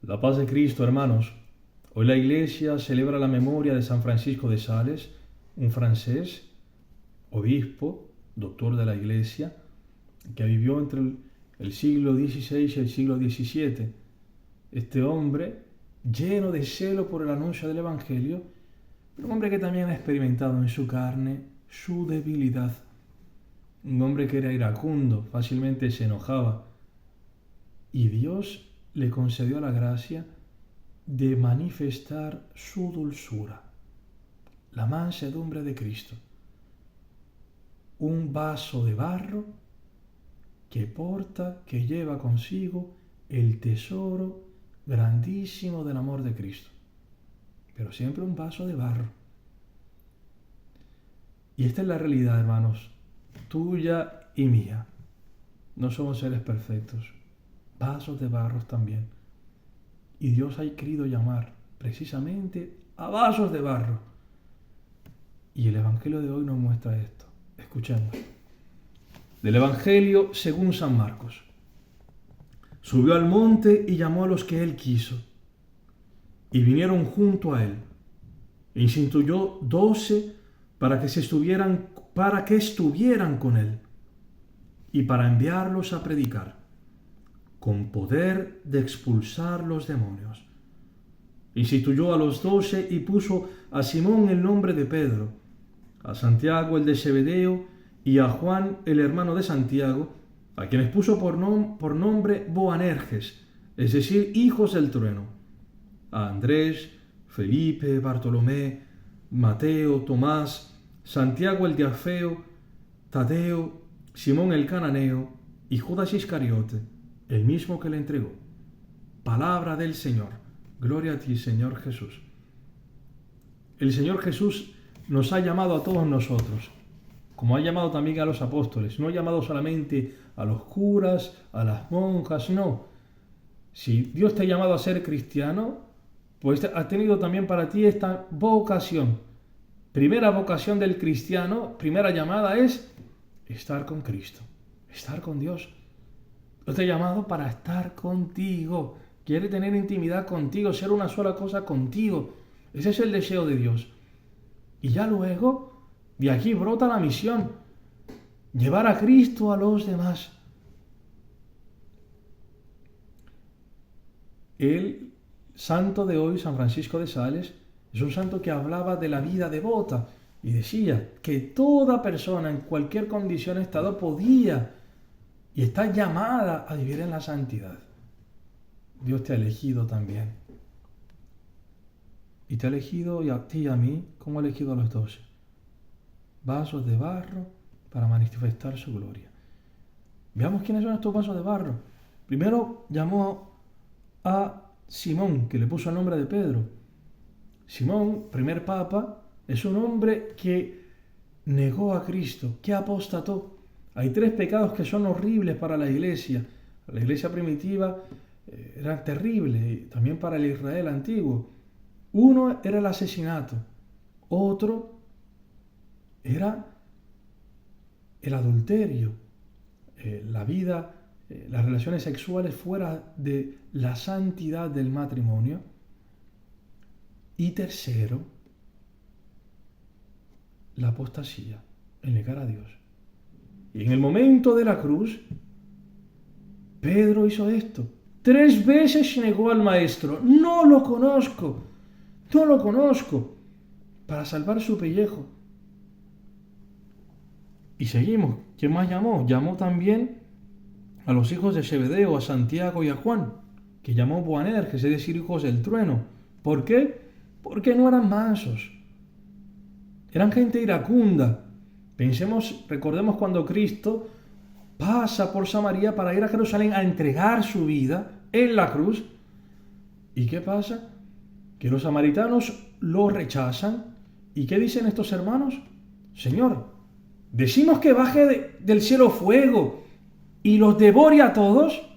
La paz de Cristo, hermanos. Hoy la Iglesia celebra la memoria de San Francisco de Sales, un francés, obispo, doctor de la Iglesia, que vivió entre el siglo XVI y el siglo XVII. Este hombre, lleno de celo por el anuncio del Evangelio, pero un hombre que también ha experimentado en su carne su debilidad. Un hombre que era iracundo, fácilmente se enojaba. Y Dios le concedió la gracia de manifestar su dulzura, la mansedumbre de Cristo. Un vaso de barro que lleva consigo el tesoro grandísimo del amor de Cristo. Pero siempre un vaso de barro. Y esta es la realidad, hermanos, tuya y mía. No somos seres perfectos, vasos de barro también. Y Dios ha querido llamar precisamente a vasos de barro. Y el Evangelio de hoy nos muestra esto. Escuchemos. Del Evangelio según San Marcos. Subió al monte y llamó a los que él quiso. Y vinieron junto a él. E instituyó 12 para que estuvieran con él. Y para enviarlos a predicar, con poder de expulsar los demonios. Instituyó a los 12 y puso a Simón el nombre de Pedro, a Santiago el de Zebedeo y a Juan el hermano de Santiago, a quienes puso por nombre Boanerges, es decir, hijos del trueno, a Andrés, Felipe, Bartolomé, Mateo, Tomás, Santiago el de Alfeo, Tadeo, Simón el cananeo y Judas Iscariote, el mismo que le entregó. Palabra del Señor. Gloria a ti, Señor Jesús. El Señor Jesús nos ha llamado a todos nosotros, como ha llamado también a los apóstoles. No ha llamado solamente a los curas, a las monjas, no. Si Dios te ha llamado a ser cristiano, pues ha tenido también para ti esta vocación. Primera vocación del cristiano, primera llamada es estar con Cristo, estar con Dios. Dios te ha llamado para estar contigo. Quiere tener intimidad contigo, ser una sola cosa contigo. Ese es el deseo de Dios. Y ya luego, de aquí brota la misión. Llevar a Cristo a los demás. El santo de hoy, San Francisco de Sales, es un santo que hablaba de la vida devota y decía que toda persona en cualquier condición, estado, podía y está llamada a vivir en la santidad. Dios te ha elegido también. Y te ha elegido a ti y a mí, como ha elegido a los 12. Vasos de barro para manifestar su gloria. Veamos quiénes son estos vasos de barro. Primero llamó a Simón, que le puso el nombre de Pedro. Simón, primer papa, es un hombre que negó a Cristo, que apostató. Hay 3 pecados que son horribles para la iglesia. La iglesia primitiva era terrible, también para el Israel antiguo. Uno era el asesinato, otro era el adulterio, las relaciones sexuales fuera de la santidad del matrimonio. Y tercero, la apostasía, el negar a Dios. Y en el momento de la cruz, Pedro hizo esto. 3 veces negó al Maestro. No lo conozco, para salvar su pellejo. Y seguimos. ¿Quién más llamó? Llamó también a los hijos de Zebedeo, a Santiago y a Juan, que llamó Boanerges, es decir, hijos del trueno. ¿Por qué? Porque no eran mansos. Eran gente iracunda. Recordemos cuando Cristo pasa por Samaria para ir a Jerusalén a entregar su vida en la cruz. ¿Y qué pasa? Que los samaritanos lo rechazan. ¿Y qué dicen estos hermanos? Señor, decimos que baje del cielo fuego y los devore a todos.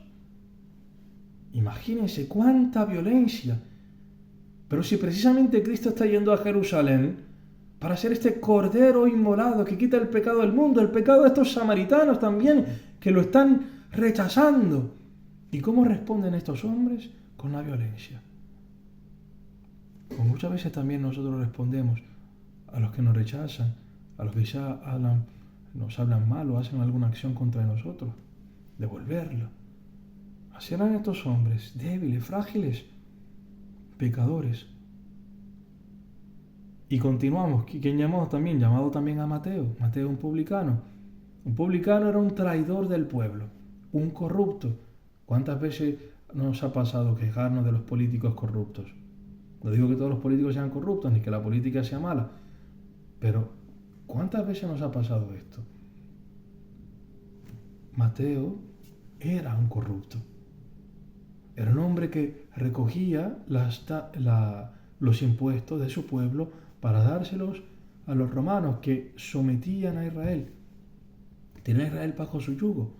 Imagínense cuánta violencia. Pero si precisamente Cristo está yendo a Jerusalén para ser este cordero inmolado que quita el pecado del mundo, el pecado de estos samaritanos también, que lo están rechazando. ¿Y cómo responden estos hombres? Con la violencia. Como muchas veces también nosotros respondemos a los que nos rechazan, a los que ya nos hablan mal o hacen alguna acción contra nosotros, devolverlo. Así eran estos hombres, débiles, frágiles, pecadores. Y continuamos. ¿Quién llamó también? Llamado también a Mateo. Mateo, un publicano. Un publicano era un traidor del pueblo, un corrupto. ¿Cuántas veces nos ha pasado quejarnos de los políticos corruptos? No digo que todos los políticos sean corruptos, ni que la política sea mala, pero ¿cuántas veces nos ha pasado esto? Mateo era un corrupto. Era un hombre que recogía los impuestos de su pueblo para dárselos a los romanos que sometían a Israel. Tenía a Israel bajo su yugo.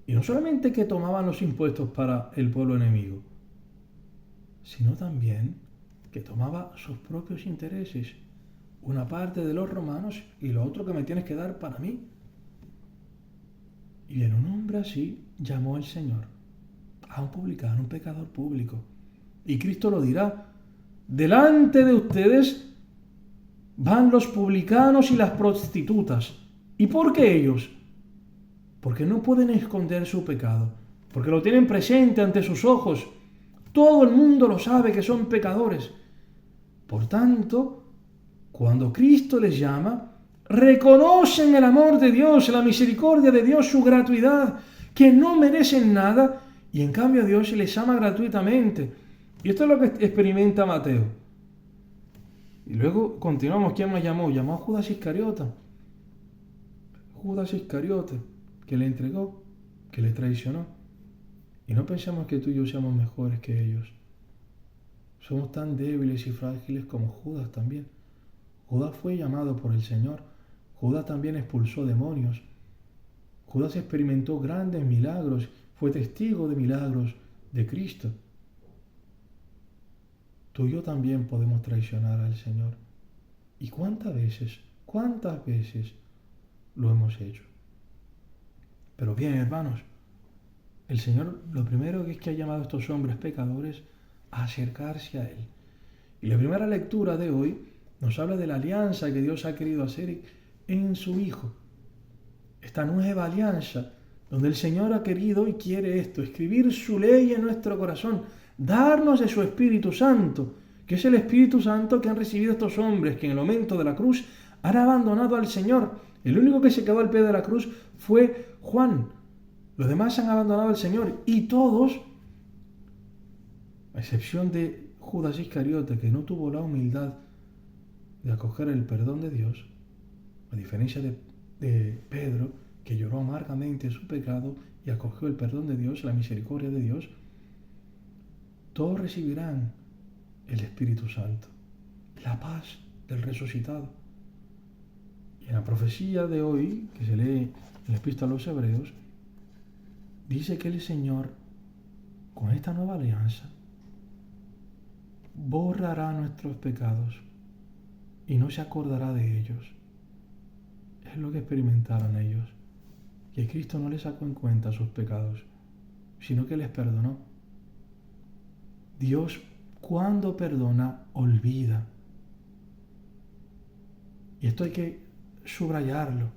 Y no solamente que tomaban los impuestos para el pueblo enemigo, sino también que tomaba sus propios intereses. Una parte de los romanos y lo otro que me tienes que dar para mí. Y bien, un hombre así llamó el Señor a un publicano, un pecador público. Y Cristo lo dirá: delante de ustedes van los publicanos y las prostitutas. ¿Y por qué ellos? Porque no pueden esconder su pecado, porque lo tienen presente ante sus ojos. Todo el mundo lo sabe que son pecadores. Por tanto, cuando Cristo les llama, reconocen el amor de Dios, la misericordia de Dios, su gratuidad, que no merecen nada, y en cambio Dios les ama gratuitamente. Y esto es lo que experimenta Mateo. Y luego continuamos. ¿Quién más llamó? Llamó a Judas Iscariote. Judas Iscariote, que le entregó, que le traicionó. Y no pensemos que tú y yo seamos mejores que ellos. Somos tan débiles y frágiles como Judas también. Judas fue llamado por el Señor. Judas también expulsó demonios. Judas experimentó grandes milagros, fue testigo de milagros de Cristo. Tú y yo también podemos traicionar al Señor. ¿Y cuántas veces lo hemos hecho? Pero bien, hermanos, el Señor lo primero que es que ha llamado a estos hombres pecadores a acercarse a Él. Y la primera lectura de hoy nos habla de la alianza que Dios ha querido hacer en su Hijo. Esta nueva alianza, donde el Señor ha querido y quiere esto: escribir su ley en nuestro corazón, darnos de su Espíritu Santo, que es el Espíritu Santo que han recibido estos hombres que en el momento de la cruz han abandonado al Señor. El único que se quedó al pie de la cruz fue Juan. Los demás han abandonado al Señor, y todos, a excepción de Judas Iscariote, que no tuvo la humildad de acoger el perdón de Dios, a diferencia de Pedro, que lloró amargamente su pecado y acogió el perdón de Dios, la misericordia de Dios, todos recibirán el Espíritu Santo, la paz del resucitado. Y en la profecía de hoy, que se lee en la Epístola a los Hebreos, dice que el Señor, con esta nueva alianza, borrará nuestros pecados y no se acordará de ellos. Es lo que experimentaron ellos, que Cristo no les sacó en cuenta sus pecados, sino que les perdonó. Dios, cuando perdona, olvida. Y esto hay que subrayarlo.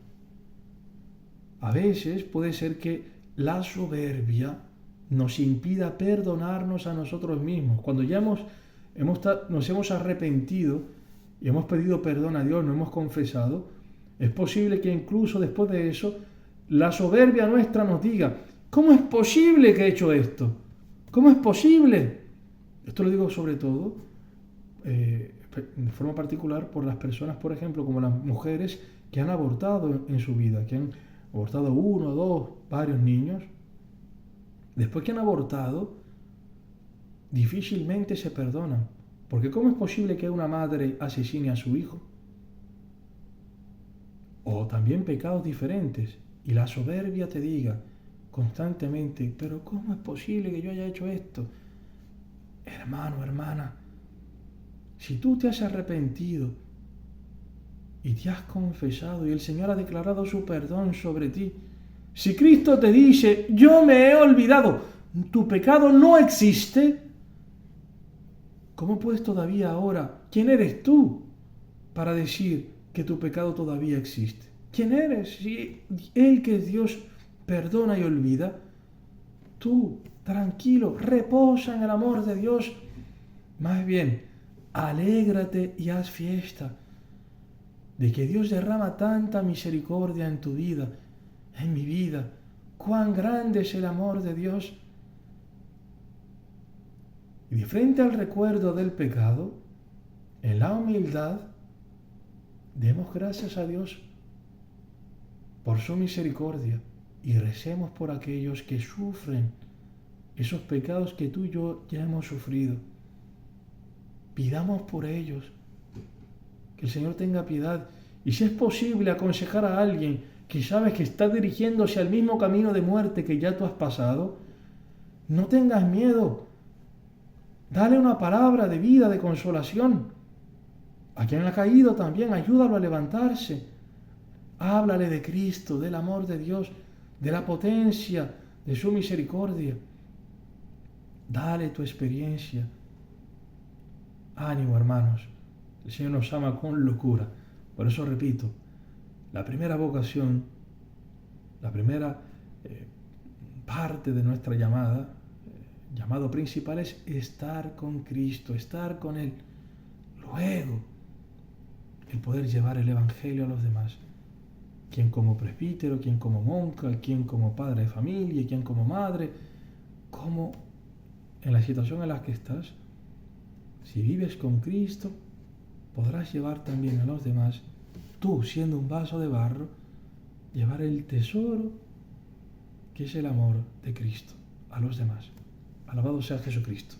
A veces puede ser que la soberbia nos impida perdonarnos a nosotros mismos. Cuando ya nos hemos arrepentido y hemos pedido perdón a Dios, nos hemos confesado, es posible que incluso después de eso la soberbia nuestra nos diga: ¿cómo es posible que he hecho esto? ¿Cómo es posible? Esto lo digo sobre todo, de forma particular, por las personas, por ejemplo, como las mujeres que han abortado en su vida, que han abortado 1, 2, varios niños. Después que han abortado, difícilmente se perdonan. Porque ¿cómo es posible que una madre asesine a su hijo? O también pecados diferentes. Y la soberbia te diga constantemente: pero ¿cómo es posible que yo haya hecho esto? Hermano, hermana, si tú te has arrepentido y te has confesado y el Señor ha declarado su perdón sobre ti, si Cristo te dice: yo me he olvidado, tu pecado no existe, ¿cómo puedes todavía ahora? ¿Quién eres tú para decir que tu pecado todavía existe? ¿Quién eres? Si Él, que es Dios, perdona y olvida, tú, tranquilo, reposa en el amor de Dios. Más bien, alégrate y haz fiesta de que Dios derrama tanta misericordia en tu vida, en mi vida. Cuán grande es el amor de Dios. Y de frente al recuerdo del pecado, en la humildad, demos gracias a Dios por su misericordia y recemos por aquellos que sufren esos pecados que tú y yo ya hemos sufrido. Pidamos por ellos, que el Señor tenga piedad. Y si es posible aconsejar a alguien que sabes que está dirigiéndose al mismo camino de muerte que ya tú has pasado, no tengas miedo. Dale una palabra de vida, de consolación. A quien ha caído también, ayúdalo a levantarse. Háblale de Cristo, del amor de Dios, de la potencia de su misericordia. Dale tu experiencia. Ánimo, hermanos. El Señor nos ama con locura. Por eso repito, la primera vocación, la primera parte de nuestra llamada, llamado principal, es estar con Cristo, estar con Él. Luego, el poder llevar el Evangelio a los demás. Quien como presbítero, quien como monja, quien como padre de familia, quien como madre, como en la situación en la que estás, si vives con Cristo, podrás llevar también a los demás, tú siendo un vaso de barro, llevar el tesoro que es el amor de Cristo a los demás. Alabado sea Jesucristo.